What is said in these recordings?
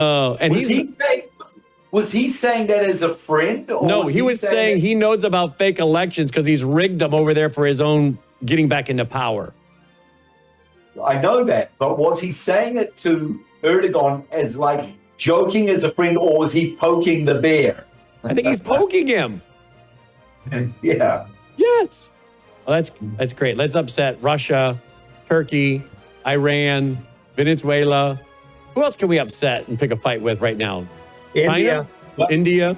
And was he saying that as a friend? Or no, he was saying he knows about fake elections because he's rigged them over there for his own getting back into power. I know that, but was he saying it to Erdogan as like joking as a friend, or was he poking the bear? I think he's poking him. Yeah. Yes. Well, that's great. Let's upset Russia, Turkey, Iran, Venezuela. Who else can we upset and pick a fight with right now? India. China? India.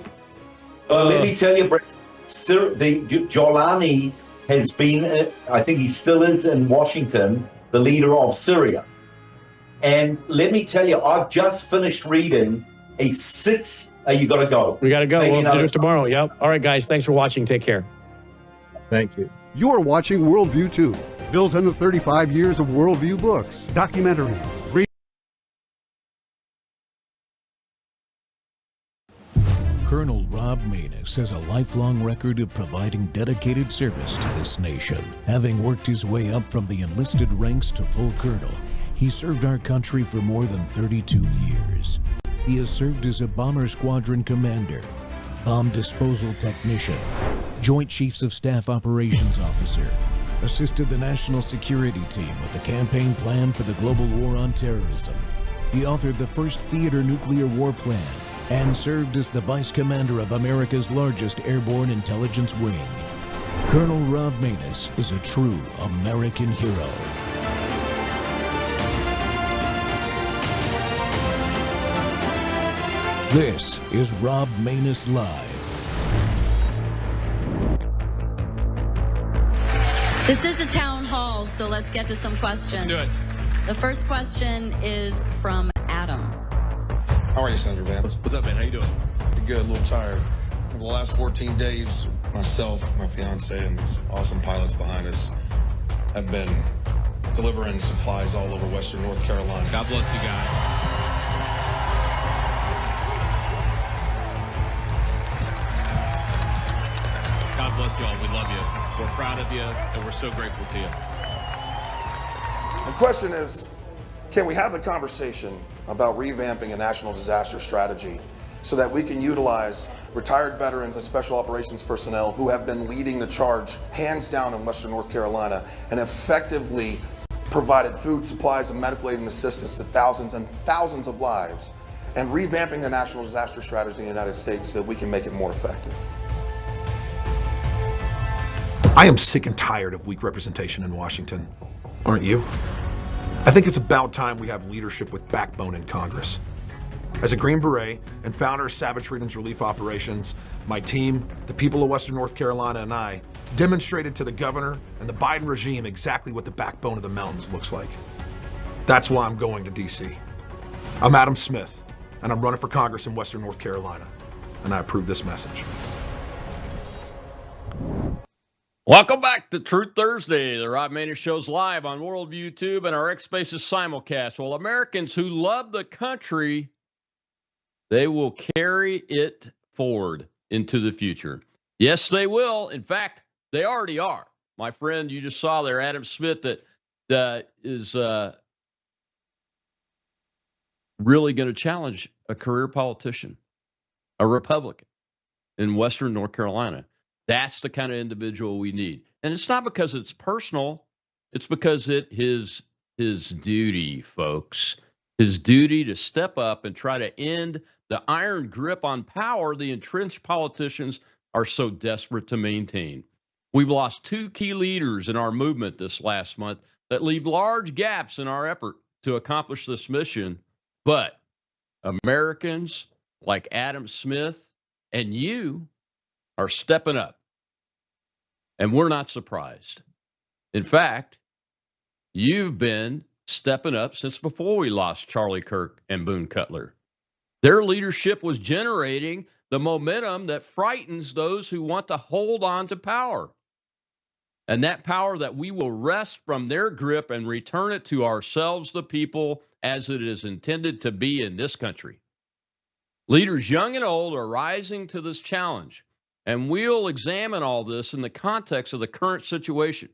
Well, let me tell you, Brett, Jolani has been, I think he still is in Washington, the leader of Syria. And let me tell you, I've just finished reading you got to go. We got to go. We'll do it tomorrow. Yep. All right, guys. Thanks for watching. Take care. Thank you. You're watching Worldview 2, built on the 35 years of Worldview books, documentaries, Colonel Rob Maness has a lifelong record of providing dedicated service to this nation. Having worked his way up from the enlisted ranks to full colonel, he served our country for more than 32 years. He has served as a bomber squadron commander, bomb disposal technician, Joint Chiefs of Staff operations officer, assisted the national security team with the campaign plan for the global war on terrorism. He authored the first theater nuclear war plan and served as the vice commander of America's largest airborne intelligence wing. Colonel Rob Maness is a true American hero. This is Rob Maness Live. This is the town hall, so let's get to some questions. Let's do it. The first question is from Adam. How are you, Senator Vance? What's up, man? How you doing? Good, a little tired. For the last 14 days, myself, my fiance, and these awesome pilots behind us have been delivering supplies all over Western North Carolina. God bless you guys. God bless you all. We love you. We're proud of you, and we're so grateful to you. The question is, can we have a conversation about revamping a national disaster strategy so that we can utilize retired veterans and special operations personnel who have been leading the charge hands down in Western North Carolina and effectively provided food, supplies, and medical aid and assistance to thousands and thousands of lives, and revamping the national disaster strategy in the United States so that we can make it more effective? I am sick and tired of weak representation in Washington. Aren't you? I think it's about time we have leadership with backbone in Congress. As a Green Beret and founder of Savage Freedom's Relief Operations, my team, the people of Western North Carolina, and I demonstrated to the governor and the Biden regime exactly what the backbone of the mountains looks like. That's why I'm going to D.C. I'm Adam Smith, and I'm running for Congress in Western North Carolina, and I approve this message. Welcome back to Truth Thursday. The Rob Maness Show's live on Worldview Tube and our X Spaces simulcast. Well, Americans who love the country, they will carry it forward into the future. Yes, they will. In fact, they already are. My friend, you just saw there, Adam Smith, that is really going to challenge a career politician, a Republican in Western North Carolina. That's the kind of individual we need. And it's not because it's personal. It's because his duty, folks, his duty to step up and try to end the iron grip on power the entrenched politicians are so desperate to maintain. We've lost two key leaders in our movement this last month that leave large gaps in our effort to accomplish this mission. But Americans like Adam Smith and you are stepping up. And we're not surprised. In fact, you've been stepping up since before we lost Charlie Kirk and Boone Cutler. Their leadership was generating the momentum that frightens those who want to hold on to power. And that power that we will wrest from their grip and return it to ourselves, the people, as it is intended to be in this country. Leaders young and old are rising to this challenge. And we'll examine all this in the context of the current situation.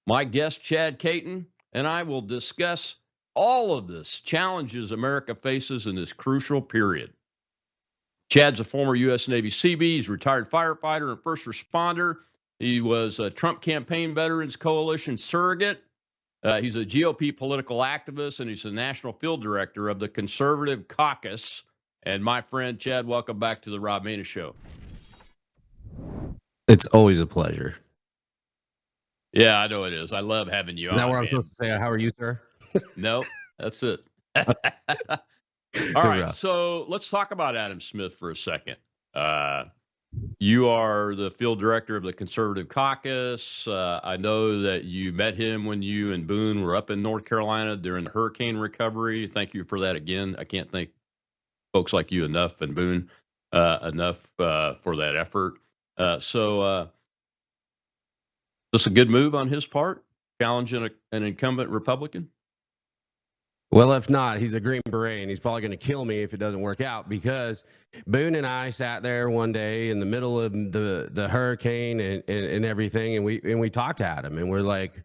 My guest, Chad Caton, and I will discuss all of this challenges America faces in this crucial period. Chad's a former U.S. Navy Seabee. He's a retired firefighter and first responder. He was a Trump Campaign Veterans Coalition surrogate. He's a GOP political activist, and he's the national field director of the Conservative Caucus. And my friend, Chad, welcome back to the Rob Maness Show. It's always a pleasure. Yeah, I know it is. I love having you on. Is that what I'm man. supposed to say? How are you, sir? No, that's it. All right, so let's talk about Adam Smith for a second. You are the field director of the Conservative Caucus. I know that you met him when you and Boone were up in North Carolina during the hurricane recovery. Thank you for that again. I can't thank folks like you enough, and Boone enough for that effort. So this a good move on his part, challenging an incumbent Republican? Well, if not, he's a Green Beret, and he's probably going to kill me if it doesn't work out, because Boone and I sat there one day in the middle of the hurricane and everything, and we talked to Adam, and we're like,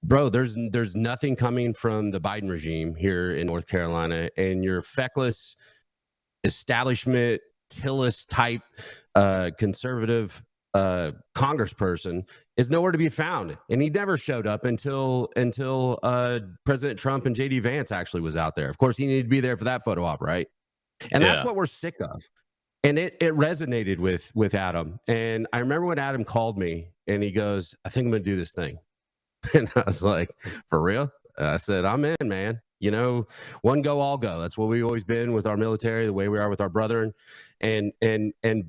bro, there's nothing coming from the Biden regime here in North Carolina, and your feckless establishment, Tillis type conservative congressperson is nowhere to be found, and he never showed up until President Trump and JD Vance actually was out there. Of course, he needed to be there for that photo op, right? And that's what we're sick of. And it resonated with Adam. And I remember when Adam called me and he goes, "I think I'm gonna do this thing," and I was like, "For real?" I said, "I'm in, man. You know, one go, all go." That's what we've always been with our military, the way we are with our brethren. And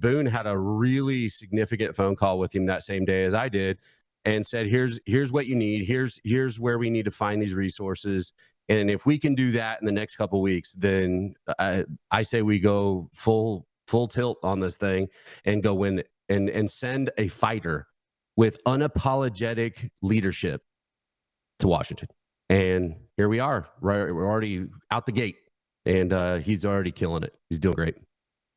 Boone had a really significant phone call with him that same day as I did, and said, here's what you need. Here's where we need to find these resources. And if we can do that in the next couple of weeks, then I say we go full tilt on this thing and go win it, and send a fighter with unapologetic leadership to Washington. And here we are. We're already out the gate, and he's already killing it. He's doing great.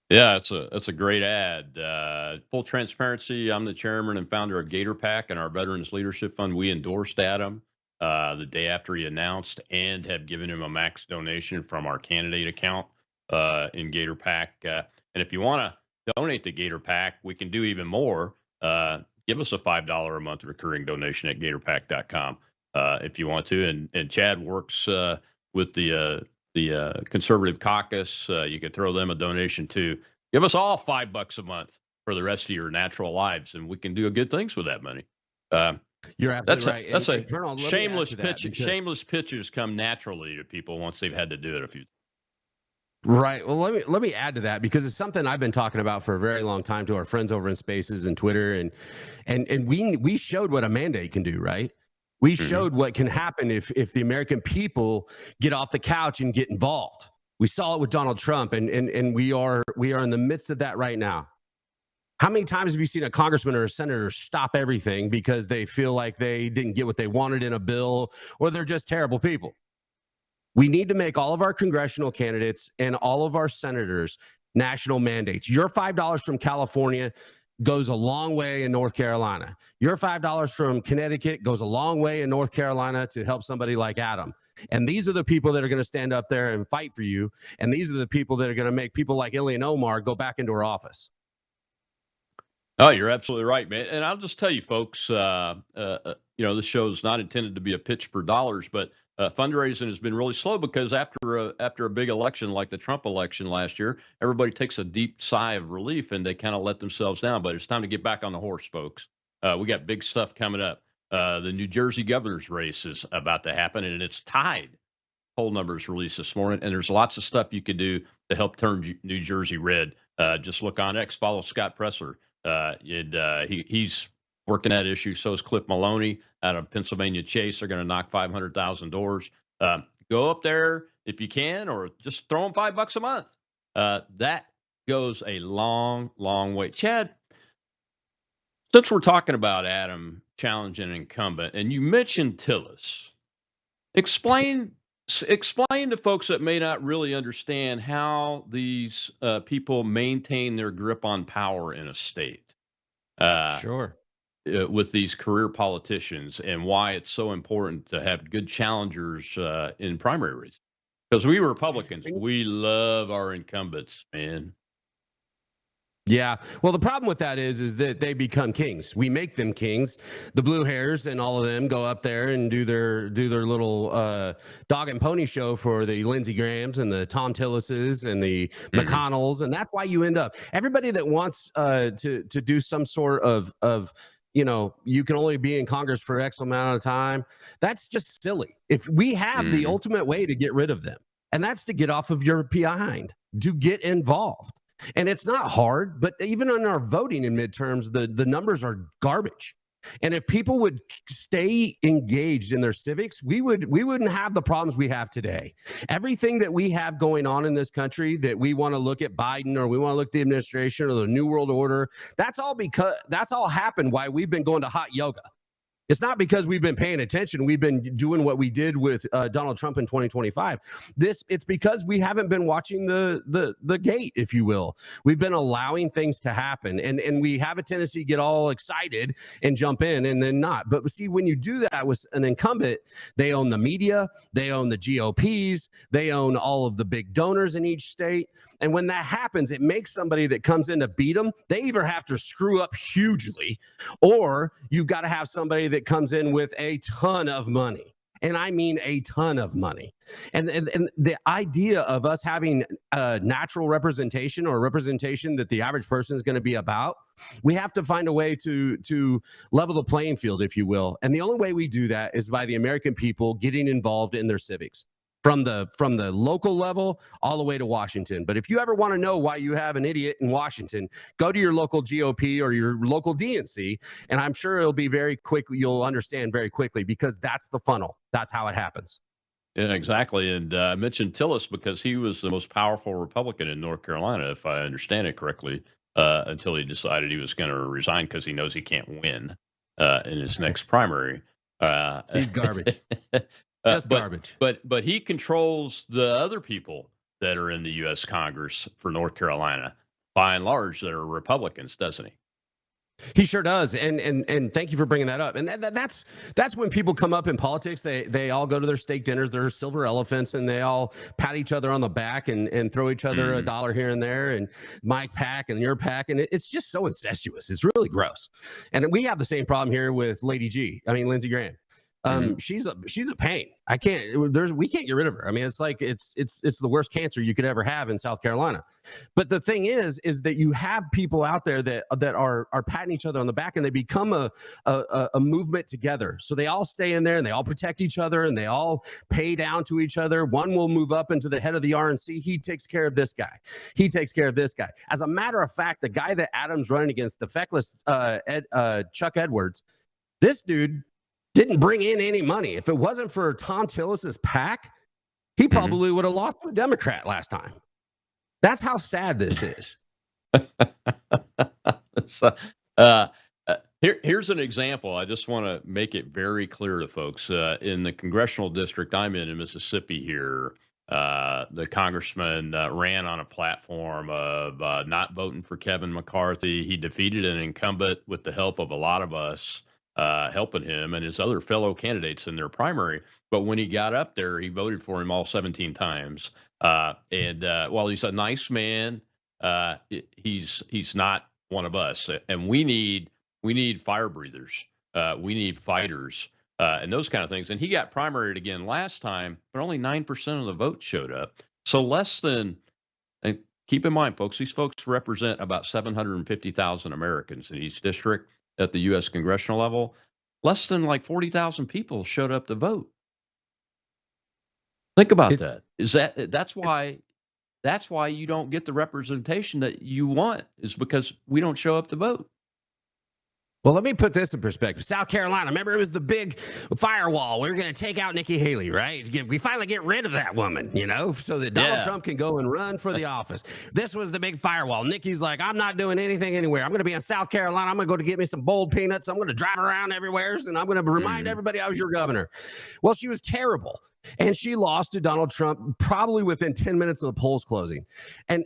Yeah, it's a great ad. Full transparency, I'm the chairman and founder of Gator Pack and our Veterans Leadership Fund. We endorsed Adam the day after he announced, and have given him a max donation from our candidate account in Gator Pack. And if you want to donate to Gator Pack, we can do even more. Give us a $5 a month recurring donation at GatorPack.com if you want to. And Chad works with the Conservative Caucus. You could throw them a donation too. Give us all $5 a month for the rest of your natural lives, and we can do good things with that money. You're absolutely right. That's a Colonel, shameless pitch. Shameless pitches come naturally to people once they've had to do it a few times. Right. Well, let me add to that, because it's something I've been talking about for a very long time to our friends over in Spaces and Twitter, and we showed what a mandate can do, right? We showed what can happen if the American people get off the couch and get involved. We saw it with Donald Trump, and we are in the midst of that right now. How many times have you seen a congressman or a senator stop everything because they feel like they didn't get what they wanted in a bill, or they're just terrible people? We need to make all of our congressional candidates and all of our senators national mandates. Your $5 from California goes a long way in North Carolina. Your $5 from Connecticut goes a long way in North Carolina to help somebody like Adam. And these are the people that are going to stand up there and fight for you. And these are the people that are going to make people like Ilhan Omar go back into her office. Oh, you're absolutely right, man. And I'll just tell you, folks, this show is not intended to be a pitch for dollars, but fundraising has been really slow because after a big election like the Trump election last year, everybody takes a deep sigh of relief and they kind of let themselves down. But it's time to get back on the horse, folks. We got big stuff coming up. The New Jersey governor's race is about to happen, and it's tied. Poll numbers released this morning, and there's lots of stuff you can do to help turn New Jersey red. Just look on X, follow Scott Presler. He's working that issue. So is Cliff Maloney out of Pennsylvania Chase. They're going to knock 500,000 doors. Go up there if you can, or just throw them $5 a month. That goes a long, long way. Chad, since we're talking about Adam challenging an incumbent, and you mentioned Tillis, explain to folks that may not really understand how these people maintain their grip on power in a state. Sure. with these career politicians and why it's so important to have good challengers in primary races. Because we Republicans, we love our incumbents, man. Yeah. Well, the problem with that is that they become kings. We make them kings. The blue hairs and all of them go up there and do their little dog and pony show for the Lindsey Grahams and the Tom Tillises and the McConnells, and that's why you end up everybody that wants to do some sort of you can only be in Congress for X amount of time. That's just silly. If we have the ultimate way to get rid of them, and that's to get off of your behind, to get involved. And it's not hard, but even in our voting in midterms, the numbers are garbage. And if people would stay engaged in their civics, we wouldn't have the problems we have today. Everything that we have going on in this country that we want to look at Biden or we want to look at the administration or the New World Order, that's all happened while we've been going to hot yoga. It's not because we've been paying attention. We've been doing what we did with Donald Trump in 2025. It's because we haven't been watching the gate, if you will. We've been allowing things to happen, and we have a tendency to get all excited and jump in, and then not. But see, when you do that with an incumbent, they own the media, they own the GOPs, they own all of the big donors in each state. And when that happens, it makes somebody that comes in to beat them, they either have to screw up hugely, or you've got to have somebody that comes in with a ton of money. And I mean a ton of money. And the idea of us having a natural representation or representation that the average person is going to be about, we have to find a way to level the playing field, if you will. And the only way we do that is by the American people getting involved in their civics. From the local level all the way to Washington. But if you ever want to know why you have an idiot in Washington, go to your local GOP or your local DNC, and I'm sure it'll be very quickly, you'll understand very quickly, because that's the funnel. That's how it happens. Yeah, exactly. And I mentioned Tillis because he was the most powerful Republican in North Carolina, if I understand it correctly, until he decided he was going to resign because he knows he can't win in his next primary. He's garbage. Just garbage. But he controls the other people that are in the U.S. Congress for North Carolina, by and large, that are Republicans, doesn't he? He sure does, and thank you for bringing that up. And that's when people come up in politics. They all go to their steak dinners, their silver elephants, and they all pat each other on the back and throw each other a dollar here and there, and my pack and your pack, and it's just so incestuous. It's really gross. And we have the same problem here with Lindsey Graham. She's a pain. We can't get rid of her. I mean, it's like it's the worst cancer you could ever have in South Carolina. But the thing is that you have people out there that are patting each other on the back, and they become a movement together. So they all stay in there and they all protect each other and they all pay down to each other. One will move up into the head of the RNC. He takes care of this guy. He takes care of this guy. As a matter of fact, the guy that Adams running against, the feckless Chuck Edwards, this dude didn't bring in any money. If it wasn't for Tom Tillis's PAC, he probably would have lost to a Democrat last time. That's how sad this is. So, here's an example. I just want to make it very clear to folks. In the congressional district I'm in Mississippi here, the congressman ran on a platform of not voting for Kevin McCarthy. He defeated an incumbent with the help of a lot of us. Helping him and his other fellow candidates in their primary. But when he got up there, he voted for him all 17 times. And while he's a nice man, he's not one of us. And we need fire breathers. We need fighters and those kind of things. And he got primaried again last time, but only 9% of the vote showed up. So less than, and keep in mind, folks, these folks represent about 750,000 Americans in each district. At the U.S. congressional level, less than like 40,000 people showed up to vote. Think about that. That's why you don't get the representation that you want, is because we don't show up to vote. Well, let me put this in perspective. South Carolina, remember it was the big firewall. We were going to take out Nikki Haley, right? We finally get rid of that woman, so that Donald Trump can go and run for the office. This was the big firewall. Nikki's like, I'm not doing anything anywhere. I'm going to be in South Carolina. I'm going to go to get me some boiled peanuts. I'm going to drive around everywhere, and I'm going to remind everybody I was your governor. Well, she was terrible. And she lost to Donald Trump probably within 10 minutes of the polls closing. And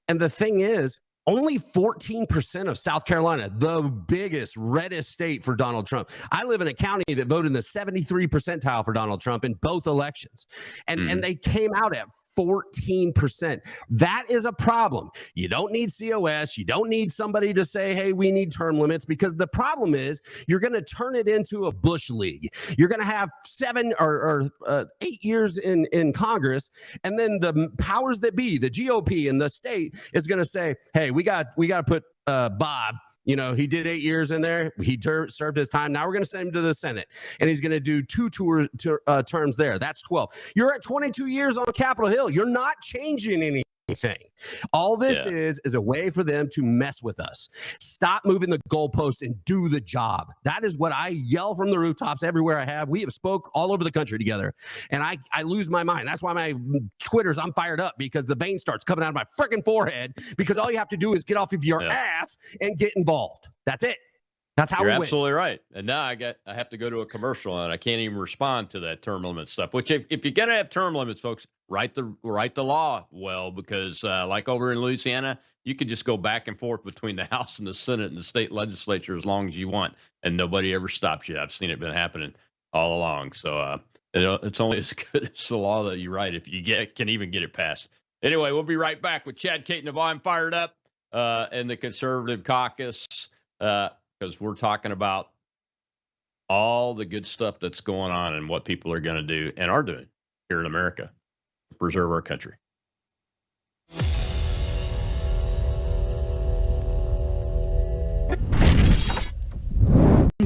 the thing is, Only 14% of South Carolina, the biggest, reddest state for Donald Trump. I live in a county that voted in the 73 percentile for Donald Trump in both elections. And they came out at 14%. That is a problem. You don't need COS. You don't need somebody to say, hey, we need term limits, because the problem is you're going to turn it into a Bush league. You're going to have 7 or 8 years in Congress, and then the powers that be, the GOP and the state, is going to say, hey, we got to put Bob. You know, he did 8 years in there. He served his time. Now we're going to send him to the Senate, and he's going to do 2 terms there. That's 12. You're at 22 years on Capitol Hill. You're not changing anything. All this is a way for them to mess with us. Stop moving the goalpost and do the job. That is what I yell from the rooftops everywhere I have. We have spoke all over the country together, and I lose my mind. That's why my Twitters, I'm fired up, because the vein starts coming out of my freaking forehead, because all you have to do is get off of your ass and get involved. That's it. That's how You're we win. absolutely right. And now I have to go to a commercial, and I can't even respond to that term limit stuff. Which, if you're gonna have term limits, folks, write the law well, because like over in Louisiana, you can just go back and forth between the House and the Senate and the state legislature as long as you want, and nobody ever stops you. I've seen it been happening all along. So it's only as good as the law that you write if you can even get it passed. Anyway, we'll be right back with Chad, Kate, and Yvonne fired up in the conservative caucus. Because we're talking about all the good stuff that's going on and what people are going to do and are doing here in America to preserve our country.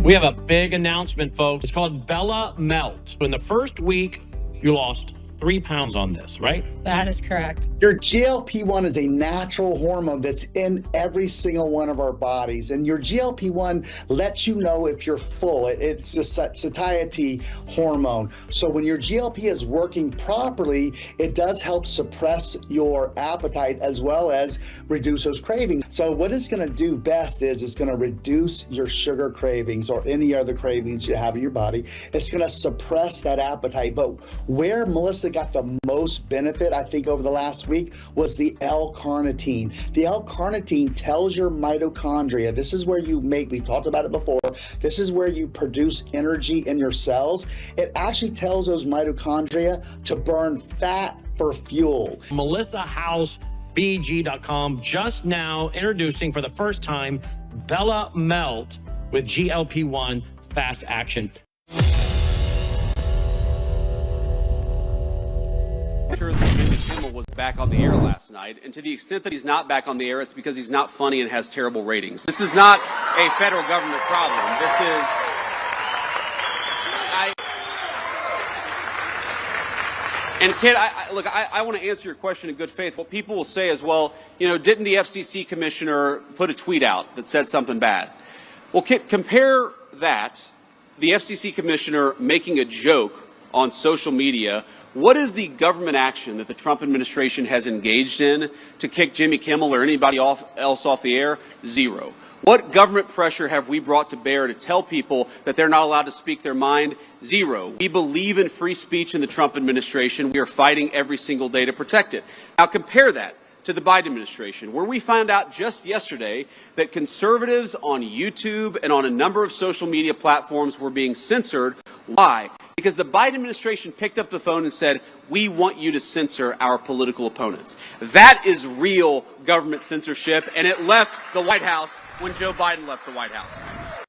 We have a big announcement, folks. It's called Bella Melt. In the first week, you lost 3 pounds on this, right? That is correct. Your GLP-1 is a natural hormone that's in every single one of our bodies. And your GLP-1 lets you know if you're full. It's the satiety hormone. So when your GLP is working properly, it does help suppress your appetite as well as reduce those cravings. So what it's going to do best is it's going to reduce your sugar cravings or any other cravings you have in your body. It's going to suppress that appetite. But where Melissa got the most benefit, I think, over the last week was the L-carnitine. The L-carnitine tells your mitochondria, this is where we talked about it before, this is where you produce energy in your cells. It actually tells those mitochondria to burn fat for fuel. MelissaHouseBG.com just now introducing for the first time Bella Melt with GLP-1 fast action. Sure that Jimmy Kimmel was back on the air last night, and to the extent that he's not back on the air, it's because he's not funny and has terrible ratings. This is not a federal government problem. This is And Kid, I want to answer your question in good faith. What people will say is, well, didn't the FCC commissioner put a tweet out that said something bad? Well, Kid, compare that, the FCC commissioner making a joke on social media. What is the government action that the Trump administration has engaged in to kick Jimmy Kimmel or anybody else off the air? Zero. What government pressure have we brought to bear to tell people that they're not allowed to speak their mind? Zero. We believe in free speech in the Trump administration. We are fighting every single day to protect it. Now compare that to the Biden administration, where we found out just yesterday that conservatives on YouTube and on a number of social media platforms were being censored. Why? Because the Biden administration picked up the phone and said, we want you to censor our political opponents. That is real government censorship, and it left the White House when Joe Biden left the White House.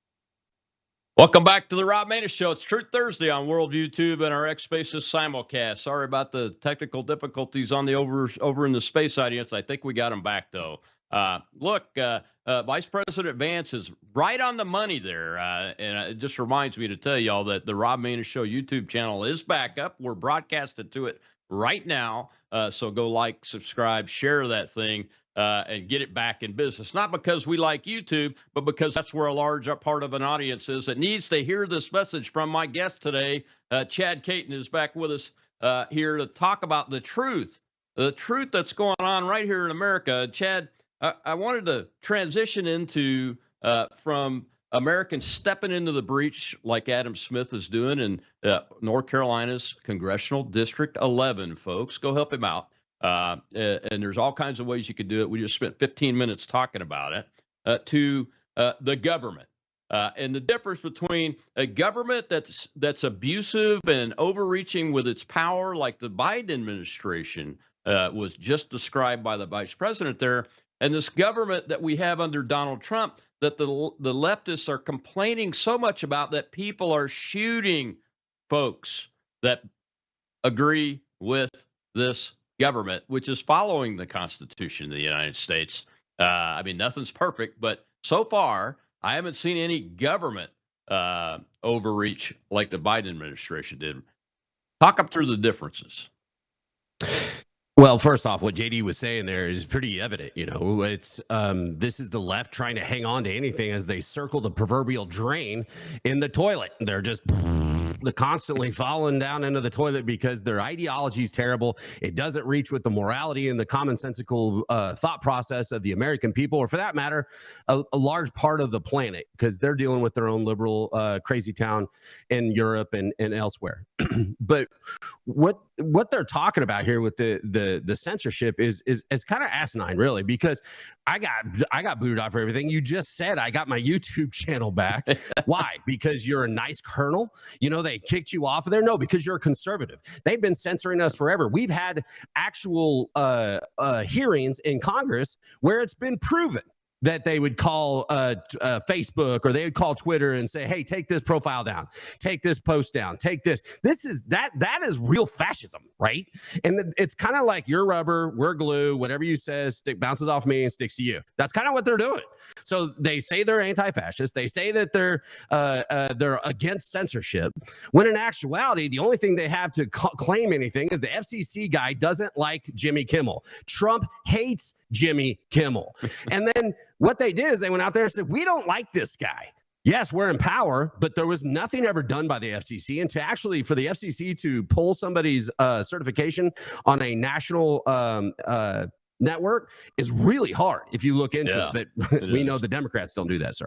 Welcome back to the Rob Maness Show. It's Truth Thursday on World YouTube and our X Spaces simulcast. Sorry about the technical difficulties on the over in the space audience. I think we got them back, though. Vice President Vance is right on the money there. And it just reminds me to tell y'all that the Rob Maness Show YouTube channel is back up. We're broadcasted to it right now. So go like, subscribe, share that thing. And get it back in business. Not because we like YouTube, but because that's where a large part of an audience is that needs to hear this message from my guest today. Chad Caton is back with us here to talk about the truth that's going on right here in America. Chad, I wanted to transition into from Americans stepping into the breach like Adam Smith is doing in North Carolina's Congressional District 11, folks. Go help him out. and there's all kinds of ways you could do it. We just spent 15 minutes talking about it, to the government. And the difference between a government that's abusive and overreaching with its power, like the Biden administration was just described by the vice president there, and this government that we have under Donald Trump that the leftists are complaining so much about, that people are shooting folks that agree with this government, which is following the Constitution of the United States. I mean, nothing's perfect, but so far, I haven't seen any government overreach like the Biden administration did. Talk up through the differences. Well, first off, what JD was saying there is pretty evident. You know, it's this is the left trying to hang on to anything as they circle the proverbial drain in the toilet. They're just constantly falling down into the toilet because their ideology is terrible. It doesn't reach with the morality and the commonsensical thought process of the American people, or for that matter, a large part of the planet, because they're dealing with their own liberal crazy town in Europe and elsewhere. But what they're talking about here with the censorship is kind of asinine, really, because I got booted off for everything. You just said I got my YouTube channel back. Why? Because you're a nice colonel? You know, they kicked you off of there? No, because you're a conservative. They've been censoring us forever. We've had actual hearings in Congress where it's been proven that they would call Facebook, or they would call Twitter and say, hey, take this profile down, take this post down, take this. That is real fascism, right? And it's kind of like you're rubber, we're glue, whatever you say bounces off me and sticks to you. That's kind of what they're doing. So they say they're anti-fascist. They say that they're against censorship, when in actuality, the only thing they have to claim anything is the FCC guy doesn't like Jimmy Kimmel. Trump hates Jimmy Kimmel. And then what they did is they went out there and said, we don't like this guy. Yes, we're in power, but there was nothing ever done by the FCC. And to actually, for the FCC to pull somebody's certification on a national network is really hard if you look into it. But we know the Democrats don't do that, sir.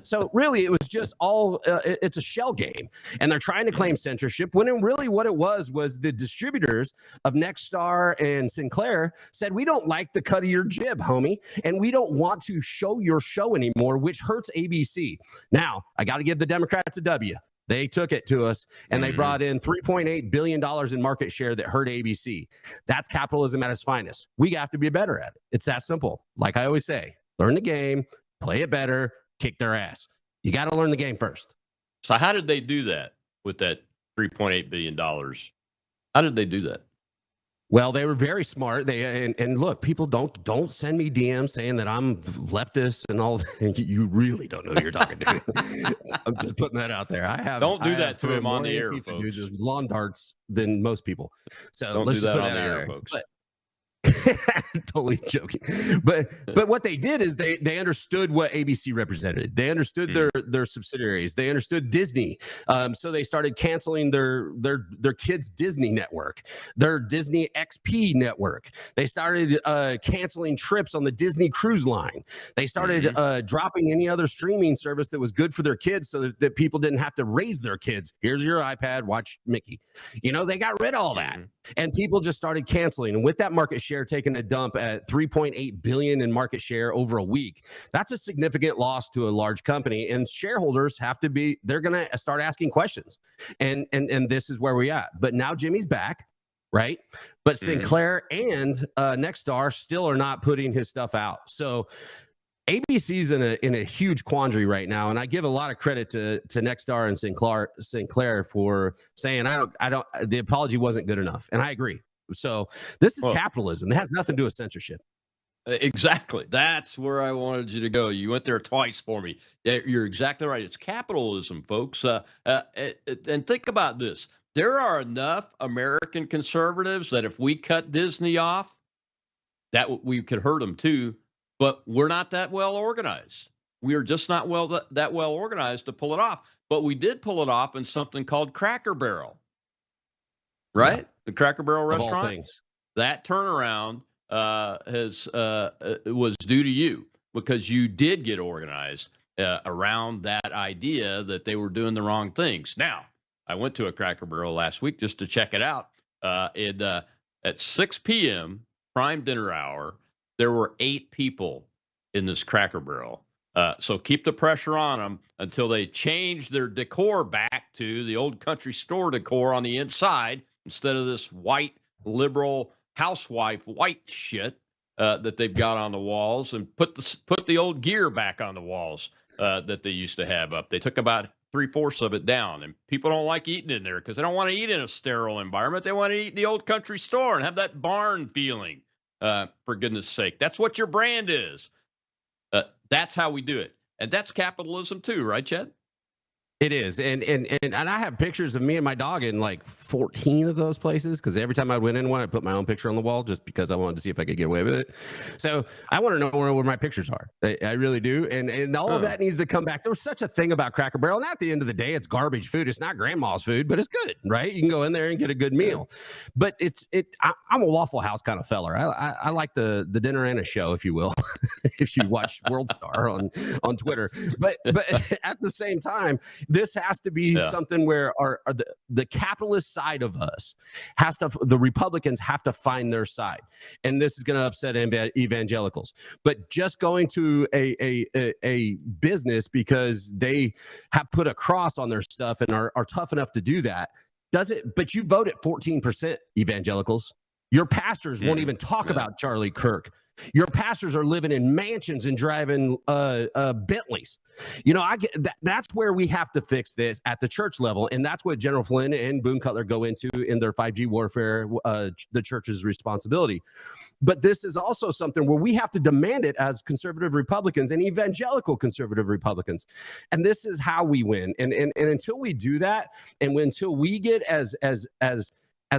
So really, it was just all, it's a shell game. And they're trying to claim censorship, when really what it was the distributors of Nexstar and Sinclair said, we don't like the cut of your jib, homie, and we don't want to show your show anymore, which hurts ABC. Now, I got to give the Democrats a W. They took it to us, and they brought in $3.8 billion in market share that hurt ABC. That's capitalism at its finest. We have to be better at it. It's that simple. Like I always say, learn the game, play it better, kick their ass. You got to learn the game first. So how did they do that with that $3.8 billion? How did they do that? Well, they were very smart. They and look, people don't send me DMs saying that I'm leftist and all. You really don't know who you're talking to. I'm just putting that out there. Don't do that to him on the air, folks. Just lawn darts than most people. So don't let's do just that put on that the out air, there. folks. But, totally joking. But what they did is they understood what ABC represented. They understood their subsidiaries. They understood Disney. So they started canceling their kids' Disney network, their Disney XP network. They started canceling trips on the Disney Cruise Line. They started dropping any other streaming service that was good for their kids, so that people didn't have to raise their kids. Here's your iPad, watch Mickey. You know, they got rid of all that. And people just started canceling. And with that market share taking a dump at 3.8 billion in market share over a week, that's a significant loss to a large company. And shareholders they're going to start asking questions. And this is where we at. But now Jimmy's back, right? But Sinclair and Nexstar still are not putting his stuff out. So ABC's in a huge quandary right now, and I give a lot of credit to Nexstar and Sinclair for saying I don't. The apology wasn't good enough, and I agree. So this is capitalism. It has nothing to do with censorship. Exactly. That's where I wanted you to go. You went there twice for me. You're exactly right. It's capitalism, folks. And think about this. There are enough American conservatives that if we cut Disney off, that we could hurt them too. But we're not that well organized. We are just not that well organized to pull it off. But we did pull it off in something called Cracker Barrel, right? Yeah. The Cracker Barrel restaurant. Of all things. That turnaround was due to you, because you did get organized around that idea that they were doing the wrong things. Now, I went to a Cracker Barrel last week just to check it out. At 6 p.m. prime dinner hour, there were 8 people in this Cracker Barrel. So keep the pressure on them until they change their decor back to the old country store decor on the inside instead of this white liberal housewife white shit that they've got on the walls, and put the old gear back on the walls that they used to have up. They took about 3/4 of it down, and people don't like eating in there because they don't want to eat in a sterile environment. They want to eat in the old country store and have that barn feeling. For goodness sake, that's what your brand is. That's how we do it. And that's capitalism too, right, Chad? It is, and I have pictures of me and my dog in like 14 of those places, because every time I went in one, I put my own picture on the wall just because I wanted to see if I could get away with it. So I want to know where my pictures are. I really do, and all of that needs to come back. There was such a thing about Cracker Barrel, and at the end of the day, it's garbage food. It's not grandma's food, but it's good, right? You can go in there and get a good meal. But I'm a Waffle House kind of feller. I like the dinner and a show, if you will, if you watch World Star on Twitter. But at the same time, this has to be something where the capitalist side of us the Republicans have to find their side. And this is going to upset evangelicals. But just going to a business because they have put a cross on their stuff and are tough enough to do that, does it? But you vote at 14%, evangelicals. Your pastors won't even talk about Charlie Kirk. Your pastors are living in mansions and driving Bentleys. You know, I get that. That's where we have to fix this at the church level, and that's what General Flynn and Boone Cutler go into in their 5G warfare. The church's responsibility, but this is also something where we have to demand it as conservative Republicans and evangelical conservative Republicans, and this is how we win. And until we do that, and until we get as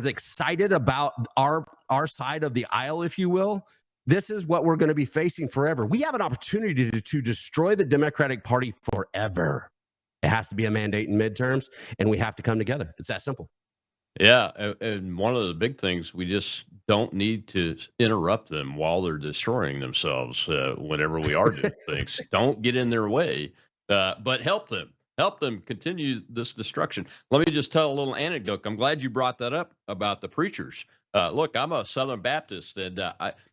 excited about our side of the aisle, if you will, this is what we're going to be facing forever. We have an opportunity to destroy the Democratic Party forever. It has to be a mandate in midterms, and we have to come together. It's that simple. Yeah, and one of the big things, we just don't need to interrupt them while they're destroying themselves whenever we are doing things. Don't get in their way, but help them. Help them continue this destruction. Let me just tell a little anecdote. I'm glad you brought that up about the preachers. Look, I'm a Southern Baptist, and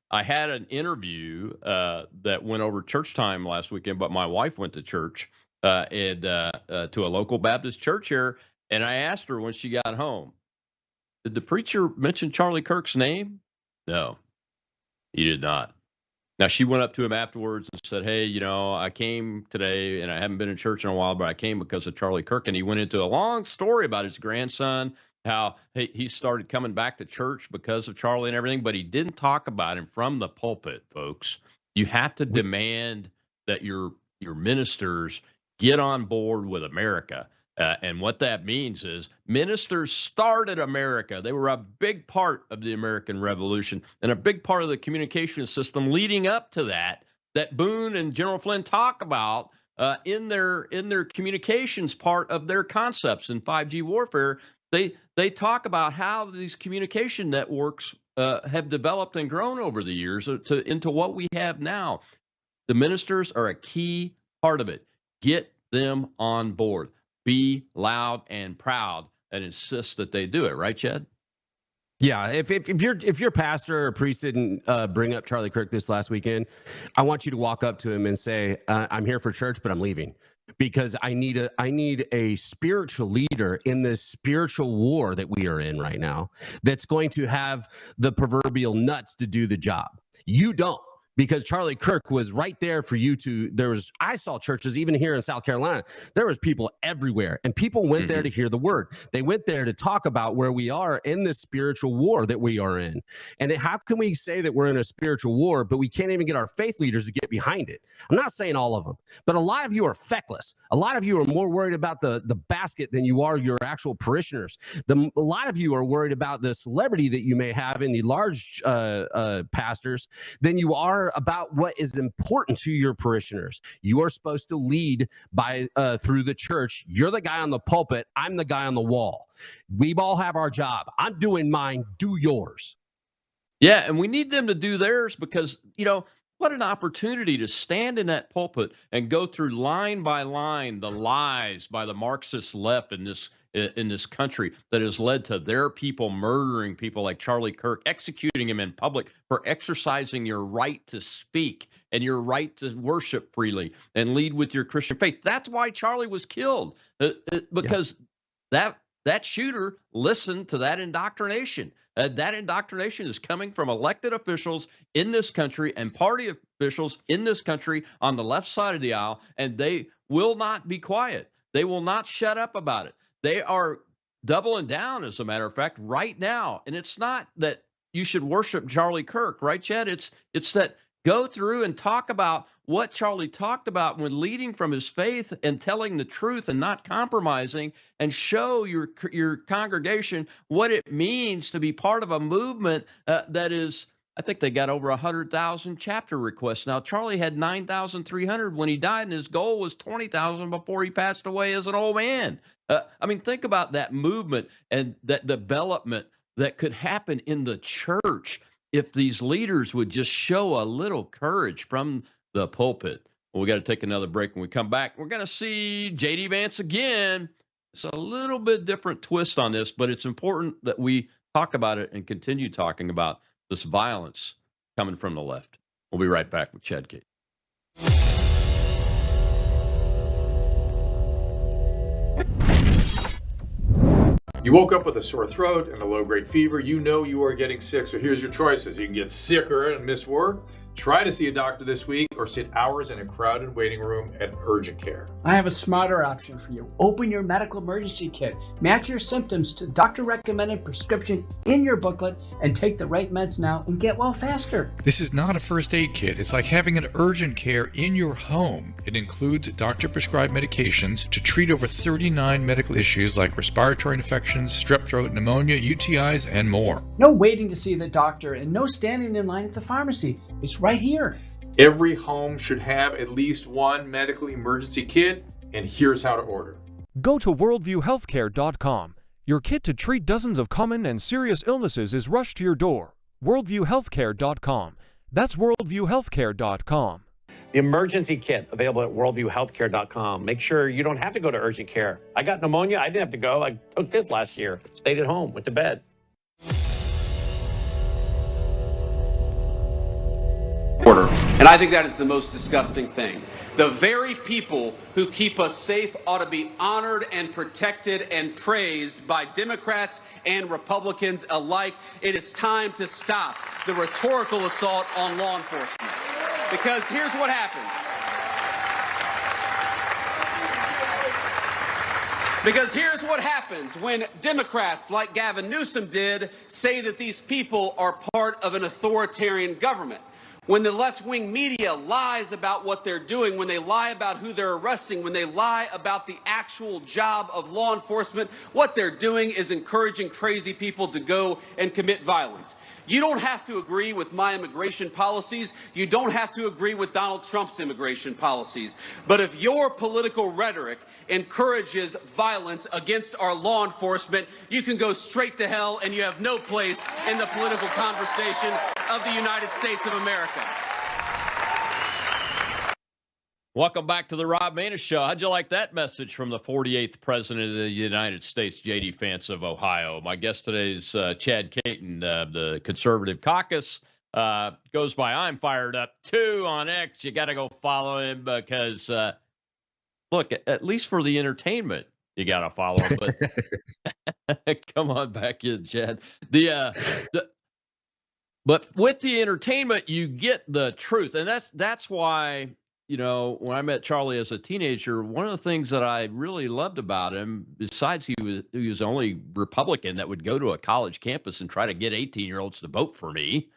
I had an interview that went over church time last weekend, but my wife went to church and to a local Baptist church here, and I asked her when she got home, did the preacher mention Charlie Kirk's name? No, he did not. Now, she went up to him afterwards and said, hey, you know, I came today and I haven't been in church in a while, but I came because of Charlie Kirk. And he went into a long story about his grandson, how he started coming back to church because of Charlie and everything, but he didn't talk about him from the pulpit, folks. You have to demand that your ministers get on board with America. And what that means is ministers started America. They were a big part of the American Revolution and a big part of the communication system leading up to that Boone and General Flynn talk about in their communications part of their concepts in 5G warfare. They talk about how these communication networks have developed and grown over the years into what we have now. The ministers are a key part of it. Get them on board. Be loud and proud and insist that they do it. Right, Chad? Yeah. If your pastor or priest didn't bring up Charlie Kirk this last weekend, I want you to walk up to him and say, I'm here for church, but I'm leaving because I need a spiritual leader in this spiritual war that we are in right now that's going to have the proverbial nuts to do the job. You don't. Because Charlie Kirk was right there for you to, I saw churches, even here in South Carolina, there was people everywhere, and people went there to hear the word. They went there to talk about where we are in this spiritual war that we are in. And how can we say that we're in a spiritual war, but we can't even get our faith leaders to get behind it? I'm not saying all of them, but a lot of you are feckless. A lot of you are more worried about the basket than you are your actual parishioners. A lot of you are worried about the celebrity that you may have in the large pastors than you are about what is important to your parishioners. You are supposed to lead by through the church. You're the guy on the pulpit. I'm the guy on the wall. We all have our job. I'm doing mine. Do yours. Yeah, and we need them to do theirs because, you know, what an opportunity to stand in that pulpit and go through line by line the lies by the Marxist left and this in this country that has led to their people murdering people like Charlie Kirk, executing him in public for exercising your right to speak and your right to worship freely and lead with your Christian faith. That's why Charlie was killed, because that shooter listened to that indoctrination. That indoctrination is coming from elected officials in this country and party officials in this country on the left side of the aisle, and they will not be quiet. They will not shut up about it. They are doubling down, as a matter of fact, right now. And it's not that you should worship Charlie Kirk, right, Chad? It's that go through and talk about what Charlie talked about when leading from his faith and telling the truth and not compromising, and show your congregation what it means to be part of a movement that is, I think they got over 100,000 chapter requests. Now, Charlie had 9,300 when he died, and his goal was 20,000 before he passed away as an old man. I mean, think about that movement and that development that could happen in the church if these leaders would just show a little courage from the pulpit. Well, we got to take another break. When we come back, we're going to see J.D. Vance again. It's a little bit different twist on this, but it's important that we talk about it and continue talking about this violence coming from the left. We'll be right back with Chad Kate. You woke up with a sore throat and a low-grade fever. You know you are getting sick, so here's your choices. You can get sicker and miss work. Try to see a doctor this week, or sit hours in a crowded waiting room at urgent care. I have a smarter option for you. Open your medical emergency kit. Match your symptoms to doctor-recommended prescription in your booklet and take the right meds now and get well faster. This is not a first aid kit. It's like having an urgent care in your home. It includes doctor-prescribed medications to treat over 39 medical issues like respiratory infections, strep throat, pneumonia, UTIs, and more. No waiting to see the doctor and no standing in line at the pharmacy. It's right here. Every home should have at least one medical emergency kit, and here's how to order. Go to worldviewhealthcare.com. Your kit to treat dozens of common and serious illnesses is rushed to your door. worldviewhealthcare.com. That's worldviewhealthcare.com. The emergency kit available at worldviewhealthcare.com. Make sure you don't have to go to urgent care. I got pneumonia. I didn't have to go. I took this last year. Stayed at home, went to bed. Order. And I think that is the most disgusting thing. The very people who keep us safe ought to be honored and protected and praised by Democrats and Republicans alike. It is time to stop the rhetorical assault on law enforcement. Because here's what happens. Because here's what happens when Democrats, like Gavin Newsom did, say that these people are part of an authoritarian government. When the left-wing media lies about what they're doing, when they lie about who they're arresting, when they lie about the actual job of law enforcement, what they're doing is encouraging crazy people to go and commit violence. You don't have to agree with my immigration policies. You don't have to agree with Donald Trump's immigration policies. But if your political rhetoric encourages violence against our law enforcement, you can go straight to hell, and you have no place in the political conversation of the United States of America. Welcome back to the Rob Maness Show. How'd you like that message from the 48th President of the United States, J.D. Vance of Ohio? My guest today is Chad Caton of the Conservative Caucus. Goes by I'm Fired Up 2 on X. You got to go follow him because, look, at least for the entertainment, you got to follow him. But come on back in, Chad. But with the entertainment, you get the truth. And that's why, you know, when I met Charlie as a teenager, one of the things that I really loved about him, besides he was the only Republican that would go to a college campus and try to get 18-year-olds to vote for me,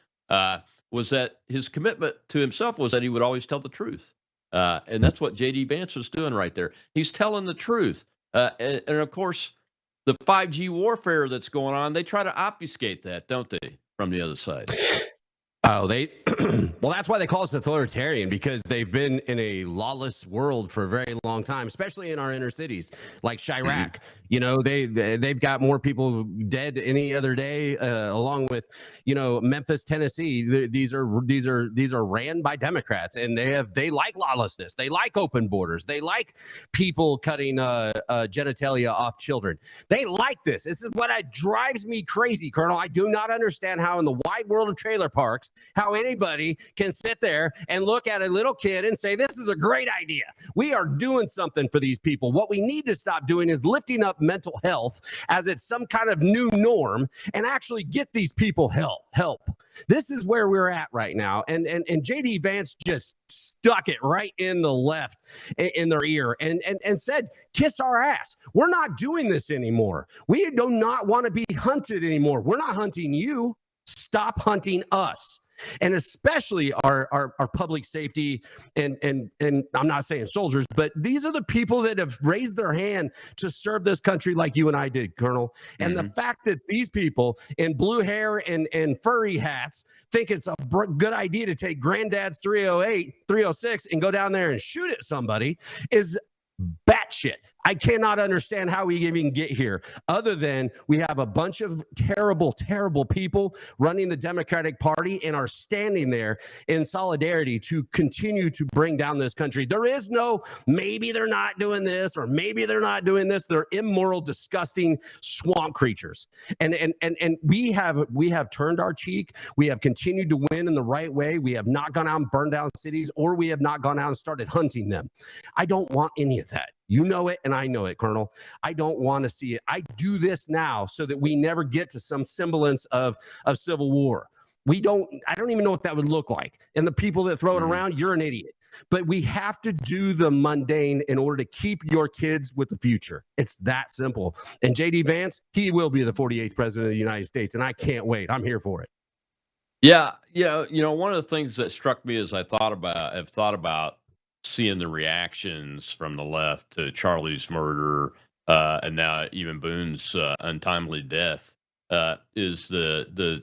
was that his commitment to himself was that he would always tell the truth. And that's what J.D. Vance was doing right there. He's telling the truth. And of course, the 5G warfare that's going on, they try to obfuscate that, don't they, from the other side? Oh, they Well, that's why they call us authoritarian, because they've been in a lawless world for a very long time, especially in our inner cities, like Chirac. You know, they've got more people dead any other day, along with, you know, Memphis, Tennessee. These are ran by Democrats, and they like lawlessness. They like open borders. They like people cutting genitalia off children. They like this. This is what drives me crazy, Colonel. I do not understand how in the wide world of trailer parks, how anybody can sit there and look at a little kid and say, this is a great idea. We are doing something for these people. What we need to stop doing is lifting up mental health as it's some kind of new norm and actually get these people help. This is where we're at right now. And JD Vance just stuck it right in the left in their ear and said, kiss our ass. We're not doing this anymore. We do not want to be hunted anymore. We're not hunting you. Stop hunting us. And especially our public safety and I'm not saying soldiers, but these are the people that have raised their hand to serve this country like you and I did, Colonel. And the fact that these people in blue hair and furry hats think it's a good idea to take granddad's 308, 306 and go down there and shoot at somebody is batshit. I cannot understand how we even get here, other than we have a bunch of terrible, terrible people running the Democratic Party and are standing there in solidarity to continue to bring down this country. There is no, maybe they're not doing this or maybe they're not doing this. They're immoral, disgusting swamp creatures. And we have turned our cheek. We have continued to win in the right way. We have not gone out and burned down cities, or we have not gone out and started hunting them. I don't want any of that. You know it, and I know it, Colonel. I don't want to see it. I do this now so that we never get to some semblance of civil war. I don't even know what that would look like. And the people that throw it around, you're an idiot. But we have to do the mundane in order to keep your kids with the future. It's that simple. And JD Vance, he will be the 48th president of the United States, and I can't wait. I'm here for it. Yeah, you know, one of the things that struck me as I've thought about seeing the reactions from the left to Charlie's murder, and now even Boone's untimely death, is the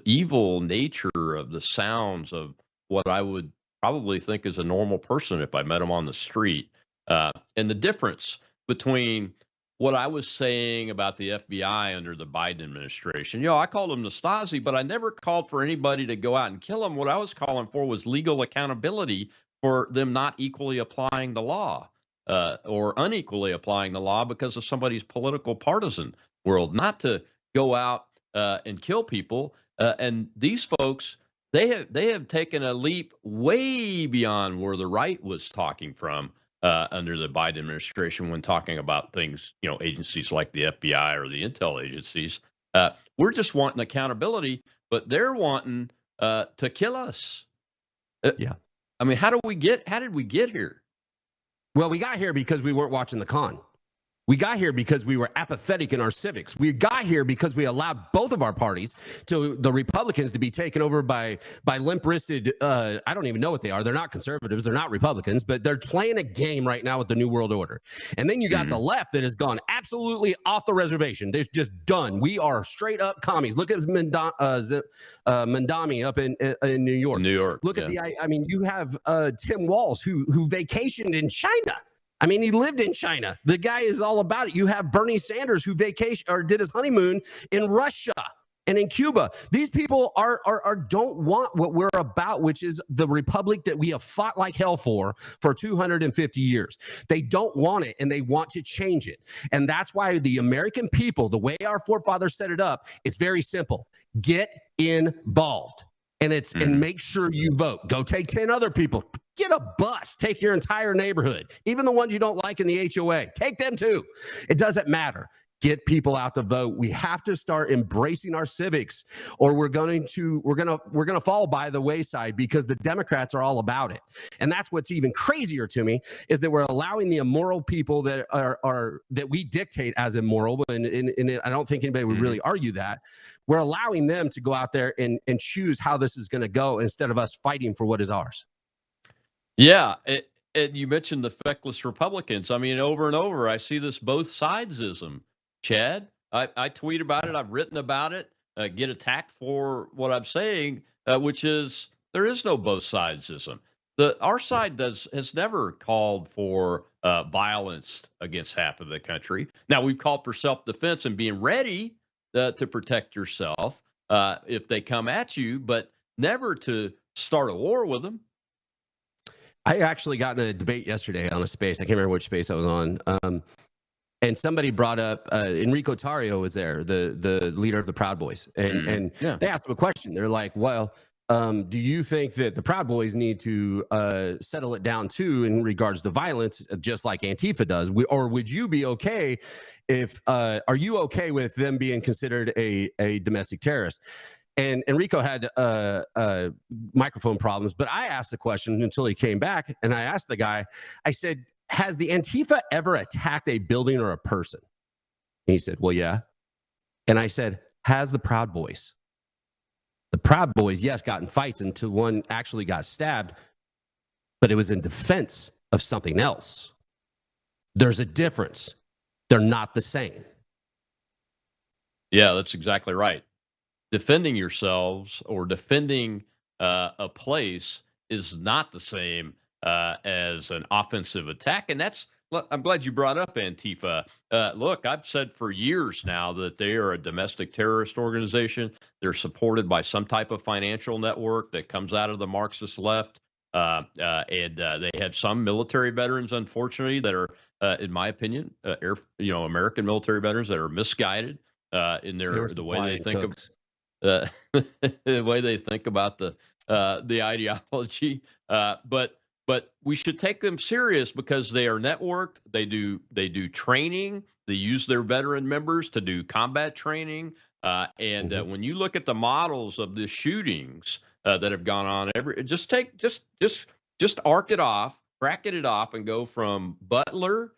evil nature of the sounds of what I would probably think is a normal person if I met him on the street, and the difference between what I was saying about the FBI under the Biden administration. You know, I called them the Stasi, but I never called for anybody to go out and kill them. What I was calling for was legal accountability for them not equally applying the law, or unequally applying the law because of somebody's political partisan world, not to go out and kill people. And these folks, they have taken a leap way beyond where the right was talking from under the Biden administration when talking about things, you know, agencies like the FBI or the intel agencies. We're just wanting accountability, but they're wanting to kill us. Yeah. I mean, how did we get here? Well, we got here because we weren't watching the con. We got here because we were apathetic in our civics. We got here because we allowed both of our parties, to the Republicans, to be taken over by limp-wristed, I don't even know what they are. They're not conservatives. They're not Republicans, but they're playing a game right now with the New World Order. And then you got the left that has gone absolutely off the reservation. They're just done. We are straight up commies. Look at Mandami up in New York. New York. Look at I mean, you have Tim Walz who vacationed in China. I mean, he lived in China. The guy is all about it. You have Bernie Sanders who did his honeymoon in Russia and in Cuba. These people don't want what we're about, which is the republic that we have fought like hell for 250 years. They don't want it, and they want to change it. And that's why the American people, the way our forefathers set it up, it's very simple. Get involved. And and make sure you vote. Go take 10 other people. Get a bus. Take your entire neighborhood, even the ones you don't like in the HOA. Take them too. It doesn't matter. Get people out to vote. We have to start embracing our civics, or we're going to fall by the wayside, because the Democrats are all about it. And that's what's even crazier to me, is that we're allowing the immoral people that that we dictate as immoral, and I don't think anybody would really argue that. We're allowing them to go out there and choose how this is going to go, instead of us fighting for what is ours. Yeah. And you mentioned the feckless Republicans. I mean, over and over, I see this both sidesism. Chad, I tweet about it. I've written about it. Get attacked for what I'm saying. which is there is no both sidesism. Our side has never called for violence against half of the country. Now we've called for self-defense and being ready to protect yourself if they come at you, but never to start a war with them. I actually got in a debate yesterday on a space. I can't remember which space I was on. And somebody brought up Enrico Tarrio was there, the leader of the Proud Boys, and they asked him a question. They're like, "Well, do you think that the Proud Boys need to settle it down too in regards to violence, just like Antifa does, or would you be okay if are you okay with them being considered a domestic terrorist?" And Enrico had microphone problems, but I asked the question until he came back, and I asked the guy, I said, has the Antifa ever attacked a building or a person? And he said, well, yeah. And I said, has the Proud Boys? The Proud Boys, yes, got in fights until one actually got stabbed, but it was in defense of something else. There's a difference. They're not the same. Yeah, that's exactly right. Defending yourselves or defending a place is not the same as an offensive attack. And I'm glad you brought up Antifa. Look, I've said for years now that they are a domestic terrorist organization. They're supported by some type of financial network that comes out of the Marxist left. And they have some military veterans, unfortunately, that are, in my opinion, American military veterans that are misguided in the way they think of the way they think about the ideology. But we should take them serious because they are networked. They do training. They use their veteran members to do combat training. When you look at the models of the shootings that have gone on, just arc it off, bracket it off, and go from Butler,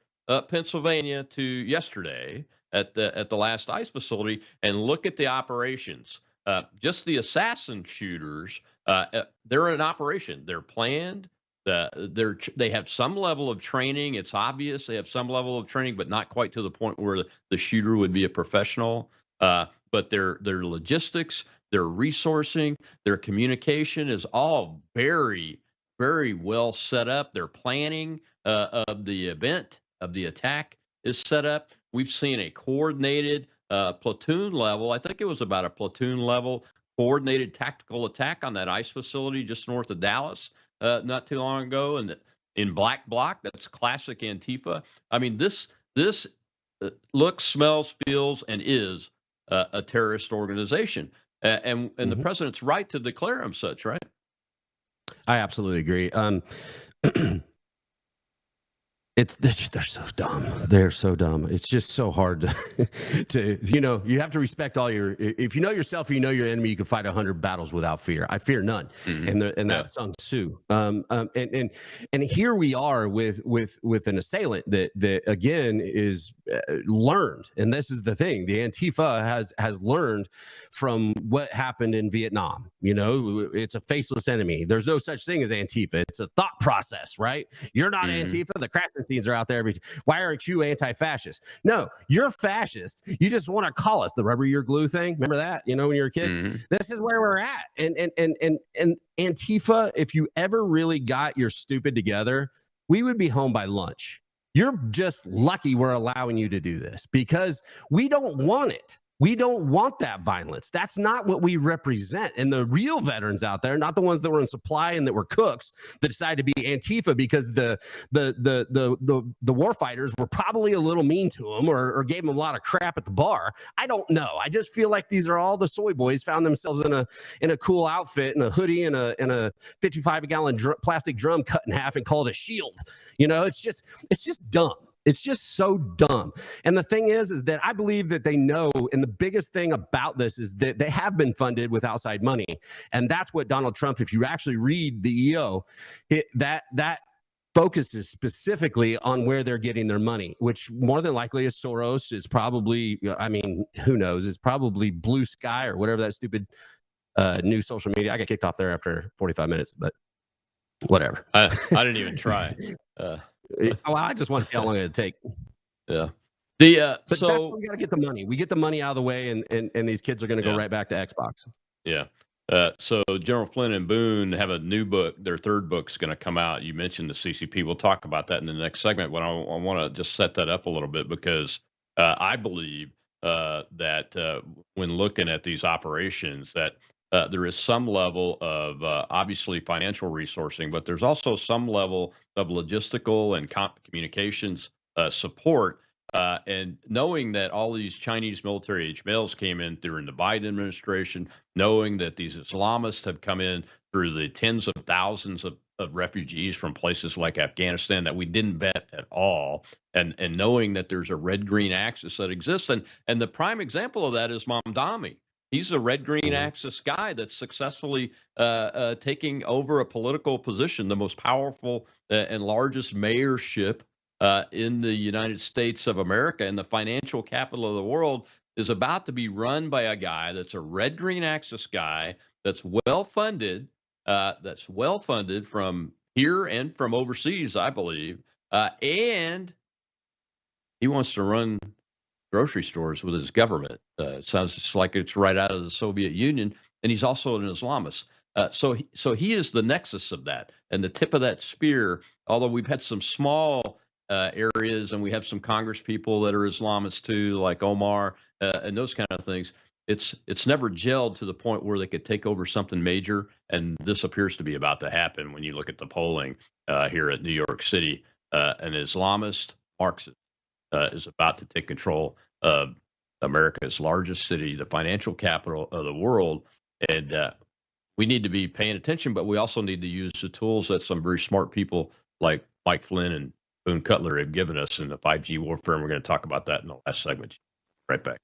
Pennsylvania, to yesterday at the last ICE facility, and look at the operations. Just the assassin shooters, they're in operation. They're planned. They have some level of training. It's obvious they have some level of training, but not quite to the point where the shooter would be a professional. But their logistics, their resourcing, their communication is all very, very well set up. Their planning of the event, of the attack, is set up. We've seen a coordinated platoon level. I think it was about a platoon level coordinated tactical attack on that ICE facility just north of Dallas not too long ago, and in Black Bloc. That's classic Antifa. I mean, this looks, smells, feels, and is a terrorist organization, and the president's right to declare them such. Right? I absolutely agree. They're so dumb. They're so dumb. It's just so hard to you have to respect all if you know yourself, you know your enemy, you can fight 100 battles without fear. I fear none. And that's Sun Tzu. And here we are with an assailant that again is learned. And this is the thing. The Antifa has learned from what happened in Vietnam. It's a faceless enemy. There's no such thing as Antifa. It's a thought process, right? You're not Antifa. The Krassensteins are out there. Why aren't you anti-fascist? No, you're fascist. You just want to call us the rubber ear glue thing. Remember that? When you were a kid. This is where we're at. And Antifa, if you ever really got your stupid together, we would be home by lunch. You're just lucky we're allowing you to do this because we don't want it. We don't want that violence. That's not what we represent. And the real veterans out there, not the ones that were in supply and that were cooks, that decided to be Antifa because the war fighters were probably a little mean to them or gave them a lot of crap at the bar. I don't know. I just feel like these are all the soy boys found themselves in a cool outfit and a hoodie and a 55-gallon plastic drum cut in half and called a shield. It's just dumb. It's just so dumb. And the thing is that I believe that they know, and the biggest thing about this is that they have been funded with outside money. And that's what Donald Trump, if you actually read the EO, that focuses specifically on where they're getting their money, which more than likely is Soros. It's probably, who knows? It's probably Blue Sky or whatever that stupid new social media. I got kicked off there after 45 minutes, but whatever. I didn't even try. Well, I just want to see how long it'd take. Yeah. But so we got to get the money. We get the money out of the way, and these kids are going to go right back to Xbox. Yeah. So General Flynn and Boone have a new book. Their third book's going to come out. You mentioned the CCP. We'll talk about that in the next segment. But I want to just set that up a little bit because I believe that when looking at these operations, that there is some level of obviously financial resourcing, but there's also some level of logistical and communications support. And knowing that all these Chinese military age males came in during the Biden administration, knowing that these Islamists have come in through the tens of thousands of refugees from places like Afghanistan that we didn't vet at all, and knowing that there's a red-green axis that exists. And the prime example of that is Mamdani. He's a red-green axis guy that's successfully taking over a political position, the most powerful and largest mayorship in the United States of America, and the financial capital of the world is about to be run by a guy that's a red-green axis guy that's well-funded from here and from overseas, I believe, and he wants to run grocery stores with his government. It sounds just like it's right out of the Soviet Union, and he's also an Islamist. So he is the nexus of that and the tip of that spear. Although we've had some small areas, and we have some Congress people that are Islamists too, like Omar and those kind of things. It's never gelled to the point where they could take over something major, and this appears to be about to happen when you look at the polling here at New York City. An Islamist Marxist is about to take control of America's largest city, the financial capital of the world, and we need to be paying attention, but we also need to use the tools that some very smart people like Mike Flynn and Boone Cutler have given us in the 5G warfare, and we're going to talk about that in the last segment. Right back.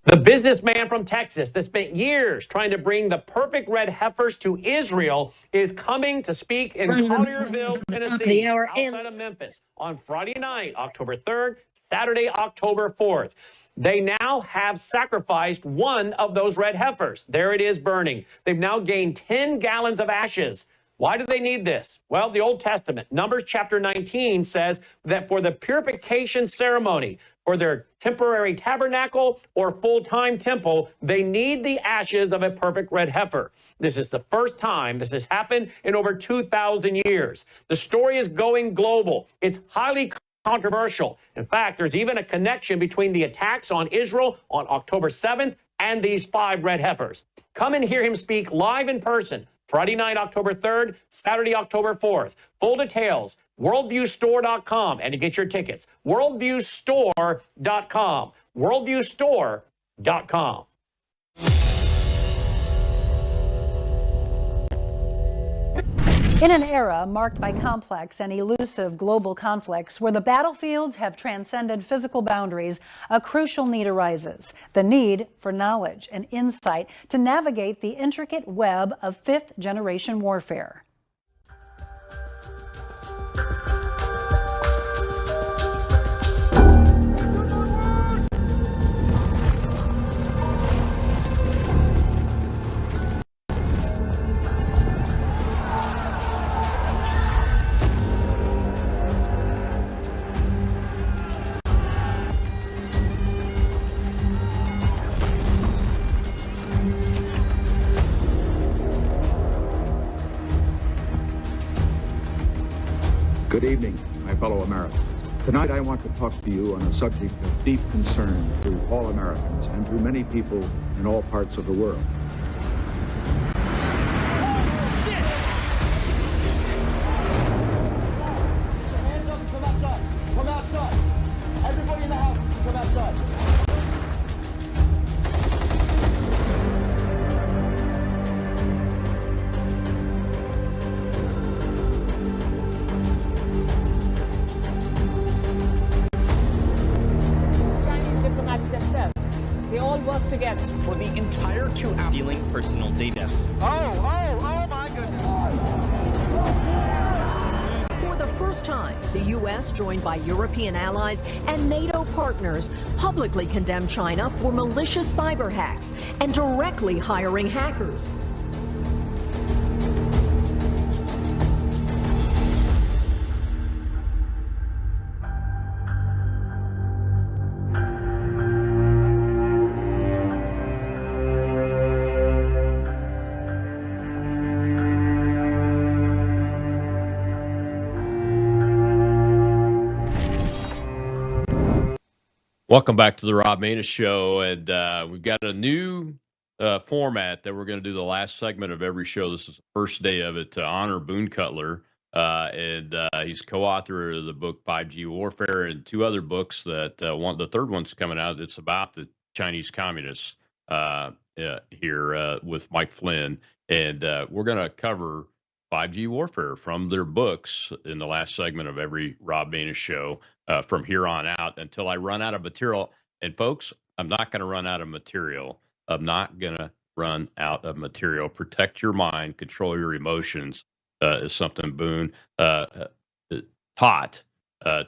The businessman from Texas that spent years trying to bring the perfect red heifers to Israel is coming to speak in Collierville, Tennessee, outside of Memphis, on Friday night, October 3rd, Saturday, October 4th. They now have sacrificed one of those red heifers. There it is burning. They've now gained 10 gallons of ashes. Why do they need this? Well, the Old Testament, Numbers chapter 19, says that for the purification ceremony, for their temporary tabernacle or full-time temple, they need the ashes of a perfect red heifer. This is the first time this has happened in over 2,000 years. The story is going global. It's highly controversial. In fact, there's even a connection between the attacks on Israel on October 7th and these 5 red heifers. Come and hear him speak live in person, Friday night, October 3rd, Saturday, October 4th. Full details, worldviewstore.com, and to get your tickets, worldviewstore.com, worldviewstore.com. In an era marked by complex and elusive global conflicts where the battlefields have transcended physical boundaries, a crucial need arises: the need for knowledge and insight to navigate the intricate web of fifth-generation warfare. Good evening, my fellow Americans. Tonight I want to talk to you on a subject of deep concern to all Americans and to many people in all parts of the world. Hands up and come outside. Come outside. Everybody in the house needs to come outside. Themselves. They all work together. For the entire 2 hours. Stealing personal data. Oh my goodness. For the first time, the U.S., joined by European allies and NATO partners, publicly condemned China for malicious cyber hacks and directly hiring hackers. Welcome back to the Rob Maness Show, and we've got a new format that we're going to do the last segment of every show. This is the first day of it to honor Boone Cutler, and he's co-author of the book 5G Warfare and two other books that the third one's coming out. It's about the Chinese communists here with Mike Flynn, and we're going to cover 5G Warfare from their books in the last segment of every Rob Maness Show. From here on out until I run out of material. And folks, I'm not going to run out of material. I'm not going to run out of material. Protect your mind, control your emotions is something Boone taught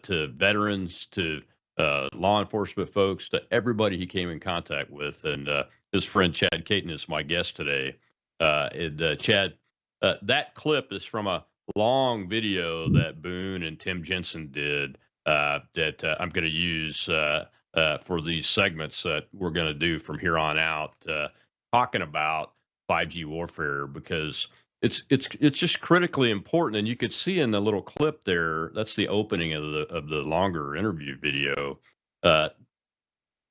to veterans, to law enforcement folks, to everybody he came in contact with. And his friend Chad Caton is my guest today. Chad, that clip is from a long video that Boone and Tim Jensen did that I'm going to use for these segments that we're going to do from here on out, talking about 5G warfare, because it's just critically important. And you could see in the little clip there, that's the opening of the longer interview video,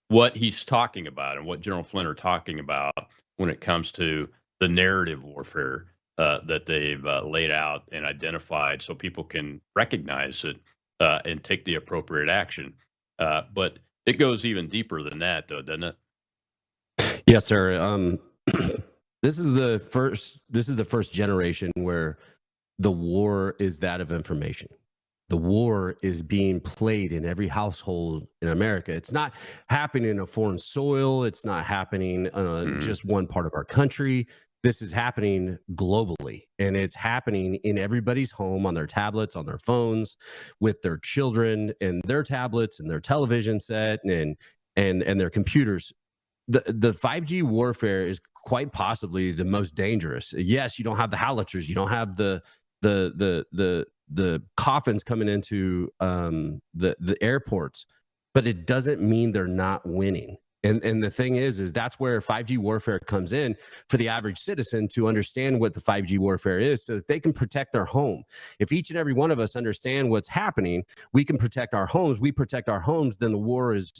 what he's talking about and what General Flynn are talking about when it comes to the narrative warfare that they've laid out and identified, so people can recognize it and take the appropriate action. But it goes even deeper than that, though, doesn't it? Yes, sir. This is the first generation where the war is that of information. The war is being played in every household in America. It's not happening in a foreign soil. It's not happening just one part of our country. This is happening globally, and it's happening in everybody's home, on their tablets, on their phones, with their children and their tablets and their television set and their computers. The 5G warfare is quite possibly the most dangerous. Yes, you don't have the howitzers, you don't have the coffins coming into the airports, but it doesn't mean they're not winning. And the thing is that's where 5G warfare comes in for the average citizen to understand what the 5G warfare is, so that they can protect their home. If each and every one of us understand what's happening, we can protect our homes. We protect our homes, then the war is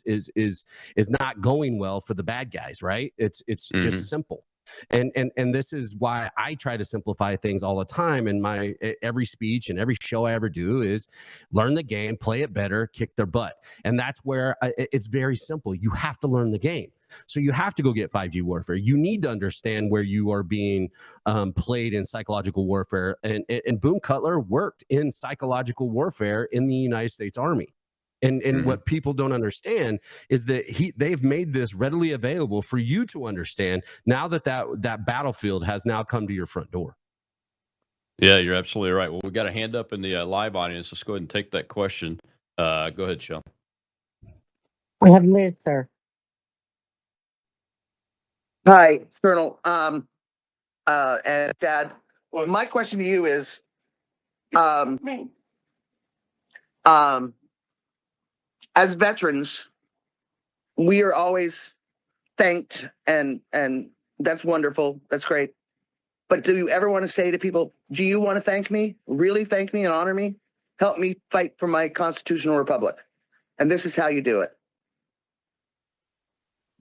not going well for the bad guys, right? It's just simple. And this is why I try to simplify things all the time in my every speech and every show I ever do is learn the game, play it better, kick their butt. And that's where it's very simple. You have to learn the game. So you have to go get 5G warfare. You need to understand where you are being played in psychological warfare. And Boone Cutler worked in psychological warfare in the United States Army. And what people don't understand is that they've made this readily available for you to understand now that battlefield has now come to your front door. Yeah, you're absolutely right. Well, we got a hand up in the live audience. Let's go ahead and take that question. Go ahead, Shel. I have Liz, sir. Hi, Colonel. And Chad. Well, my question to you is, as veterans, we are always thanked, and that's wonderful. That's great. But do you ever want to say to people, do you want to thank me? Really thank me and honor me? Help me fight for my constitutional republic. And this is how you do it.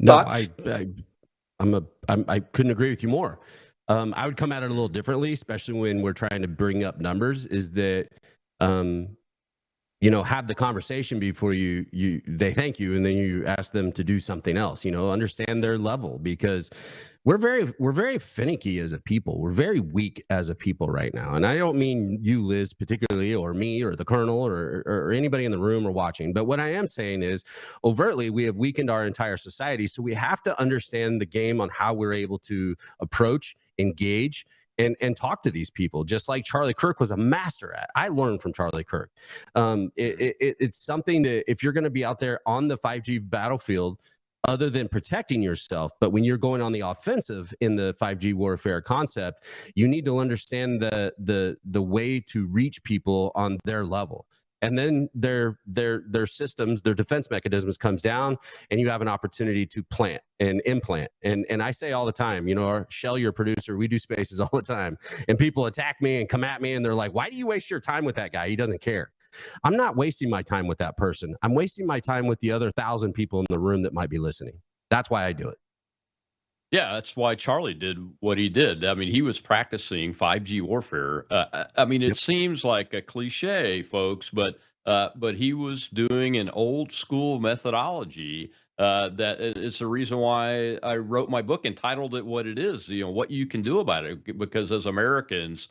No, I couldn't agree with you more. I would come at it a little differently, especially when we're trying to bring up numbers, is that have the conversation before they thank you, and then you ask them to do something else. Understand their level, because we're very finicky as a people. We're very weak as a people right now. And I don't mean you, Liz, particularly, or me, or the Colonel, or anybody in the room or watching. But what I am saying is, overtly, we have weakened our entire society. So we have to understand the game on how we're able to approach, engage, and talk to these people, just like Charlie Kirk was a master at. I learned from Charlie Kirk. It's something that if you're going to be out there on the 5G battlefield, other than protecting yourself, but when you're going on the offensive in the 5G warfare concept, you need to understand the way to reach people on their level. And then their systems, their defense mechanisms comes down, and you have an opportunity to plant and implant. And I say all the time, Shell, your producer, we do spaces all the time, and people attack me and come at me, and they're like, why do you waste your time with that guy? He doesn't care. I'm not wasting my time with that person. I'm wasting my time with the other 1,000 people in the room that might be listening. That's why I do it. Yeah, that's why Charlie did what he did. I mean, he was practicing 5G warfare. I mean, it seems like a cliche, folks, but he was doing an old school methodology. That is the reason why I wrote my book and titled it what it is. You know, what you can do about it. Because as Americans,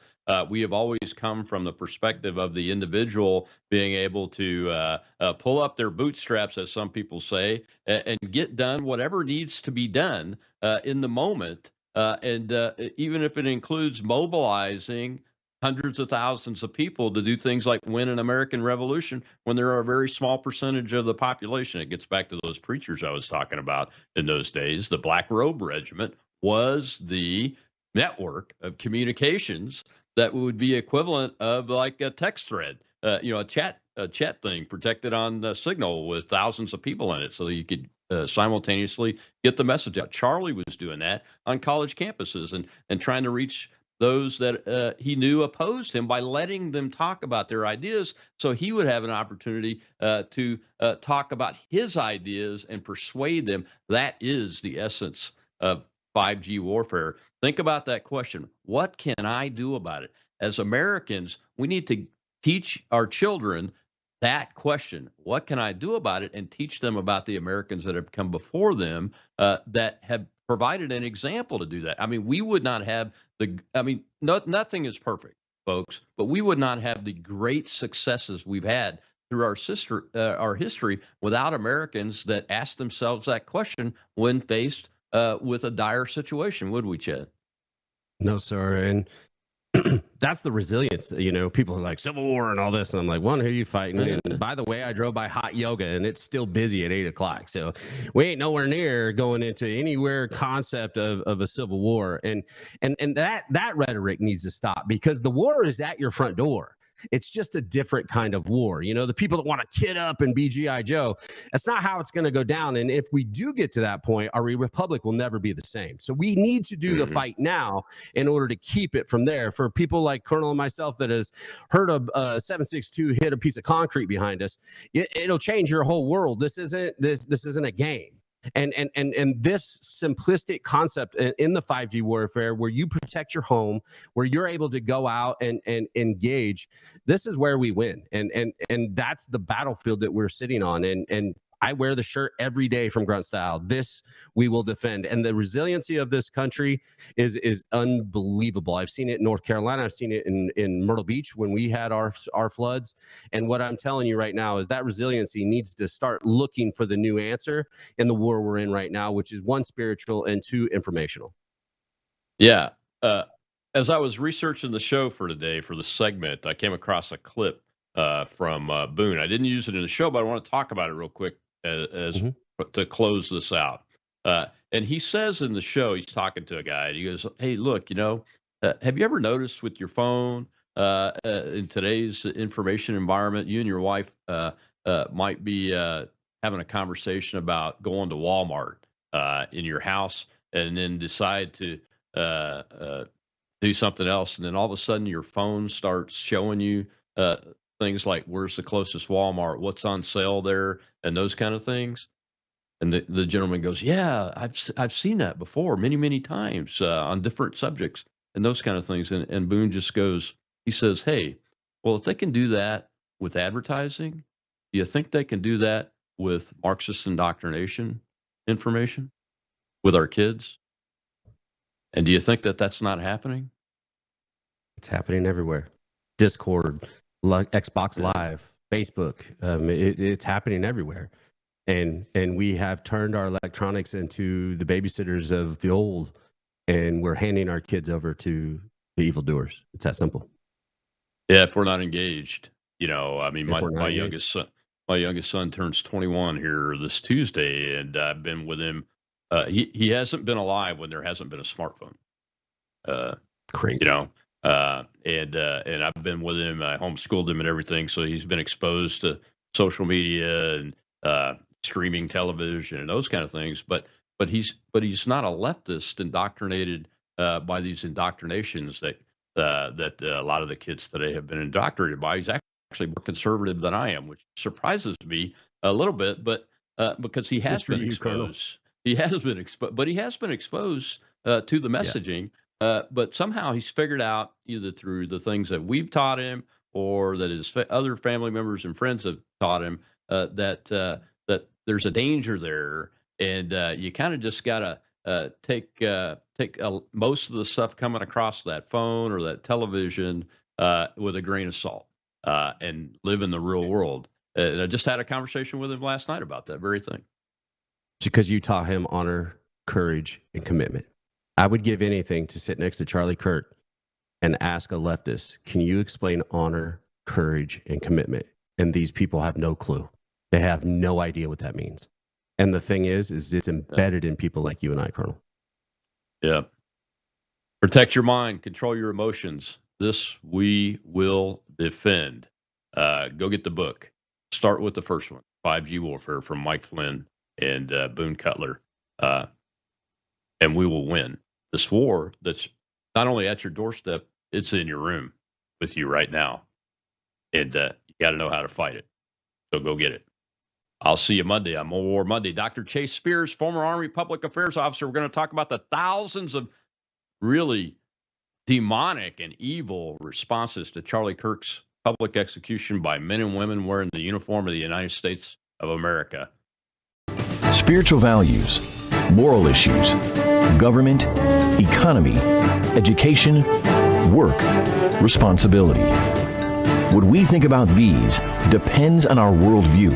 we have always come from the perspective of the individual being able to pull up their bootstraps, as some people say, and get done whatever needs to be done in the moment, and even if it includes mobilizing hundreds of thousands of people to do things like win an American Revolution when there are a very small percentage of the population. It gets back to those preachers I was talking about in those days. The Black Robe Regiment was the network of communications that would be equivalent of like a text thread, a chat thing protected on the Signal with thousands of people in it, so that you could simultaneously get the message out. Charlie was doing that on college campuses and trying to reach those that he knew opposed him by letting them talk about their ideas, so he would have an opportunity to talk about his ideas and persuade them. That is the essence of 5G warfare. Think about that question. What can I do about it? As Americans, we need to teach our children that question. What can I do about it? And teach them about the Americans that have come before them that have provided an example to do that. I mean, we would not have nothing is perfect, folks, but we would not have the great successes we've had through our history without Americans that asked themselves that question when faced with a dire situation, would we, Chad? No, sir. And that's the resilience. You know, people are like Civil War and all this. And I'm like, one, who are you fighting? And by the way, I drove by Hot Yoga and it's still busy at 8:00. So we ain't nowhere near going into anywhere concept of a civil war. And that rhetoric needs to stop, because the war is at your front door. It's just a different kind of war. You know, the people that want to kid up and be G.I. Joe, that's not how it's going to go down. And if we do get to that point, our republic will never be the same. So we need to do the fight now in order to keep it from there. For people like Colonel and myself that has heard of 762 hit a piece of concrete behind us, it'll change your whole world. This isn't a game. And this simplistic concept in the 5G warfare, where you protect your home, where you're able to go out and engage, this is where we win. And that's the battlefield that we're sitting on. And I wear the shirt every day from Grunt Style. This we will defend. And the resiliency of this country is unbelievable. I've seen it in North Carolina. I've seen it in Myrtle Beach when we had our floods. And what I'm telling you right now is that resiliency needs to start looking for the new answer in the war we're in right now, which is one, spiritual, and two, informational. Yeah. As I was researching the show for today, for the segment, I came across a clip from Boone. I didn't use it in the show, but I want to talk about it real quick to close this out. And he says in the show, he's talking to a guy, and he goes, "Hey, look, have you ever noticed with your phone in today's information environment, you and your wife might be having a conversation about going to Walmart in your house, and then decide to do something else, and then all of a sudden your phone starts showing you things like where's the closest Walmart, what's on sale there, and those kind of things." And the gentleman goes, "Yeah, I've seen that before many times on different subjects and those kind of things." And Boone just goes, he says, "Hey, well, if they can do that with advertising, do you think they can do that with Marxist indoctrination information with our kids? And do you think that that's not happening?" It's happening everywhere. Discord, Xbox Live, Facebook. It's happening everywhere. And we have turned our electronics into the babysitters of the old, and we're handing our kids over to the evildoers. It's that simple. Yeah, if we're not engaged, I mean, my youngest son turns 21 here this Tuesday, and I've been with him. He hasn't been alive when there hasn't been a smartphone. Crazy. And I've been with him. I homeschooled him and everything, so he's been exposed to social media and streaming television and those kind of things. But he's not a leftist indoctrinated by these indoctrinations that a lot of the kids today have been indoctrinated by. He's actually actually more conservative than I am, which surprises me a little bit, but because he has been exposed. He has been exposed, but he has been exposed to the messaging. But somehow he's figured out, either through the things that we've taught him or that his other family members and friends have taught him, that there's a danger there, and you kind of just got to take most of the stuff coming across that phone or that television with a grain of salt and live in the real world. And I just had a conversation with him last night about that very thing. Because you taught him honor, courage, and commitment. I would give anything to sit next to Charlie Kirk and ask a leftist, can you explain honor, courage, and commitment? And these people have no clue. They have no idea what that means. And the thing is it's embedded in people like you and I, Colonel. Yeah. Protect your mind, control your emotions. This we will defend. Go get the book. Start with the first one, 5G Warfare, from Mike Flynn and Boone Cutler. And we will win this war that's not only at your doorstep, it's in your room with you right now. And you got to know how to fight it. So go get it. I'll see you Monday on More War Monday. Dr. Chase Spears, former Army Public Affairs Officer. We're going to talk about the thousands of really demonic and evil responses to Charlie Kirk's public execution by men and women wearing the uniform of the United States of America. Spiritual values, moral issues, government, economy, education, work, responsibility. What we think about these depends on our worldview.